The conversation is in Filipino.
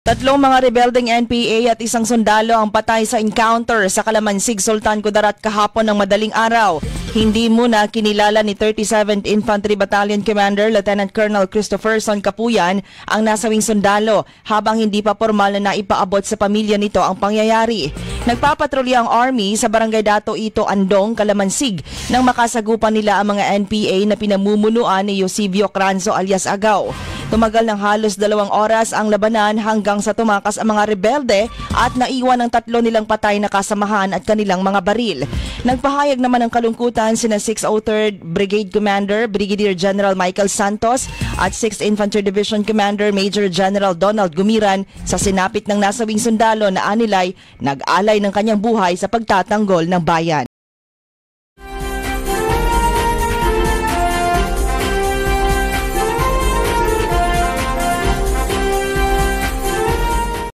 Tatlong mga rebeldeng NPA at isang sundalo ang patay sa encounter sa Calamansig, Sultan Kudarat kahapon ng madaling araw. Hindi muna kinilala ni 37th Infantry Battalion Commander Lieutenant Colonel Christopherson Kapuyan ang nasawing sundalo habang hindi pa formal na naipaabot sa pamilya nito ang pangyayari. Nagpapatrolya ang Army sa Barangay Dato Ito Andong, Calamansig nang makasagupan nila ang mga NPA na pinamumunuan ni Eusebio Cranzo alias Agaw. Tumagal ng halos 2 oras ang labanan hanggang sa tumakas ang mga rebelde at naiwan ang 3 nilang patay na kasamahan at kanilang mga baril. Nagpahayag naman ng kalungkutan sina 603rd Brigade Commander Brigadier General Michael Santos at 6th Infantry Division Commander Major General Donald Gumiran sa sinapit ng nasawing sundalo na anilay nag-alay ng kanyang buhay sa pagtatanggol ng bayan.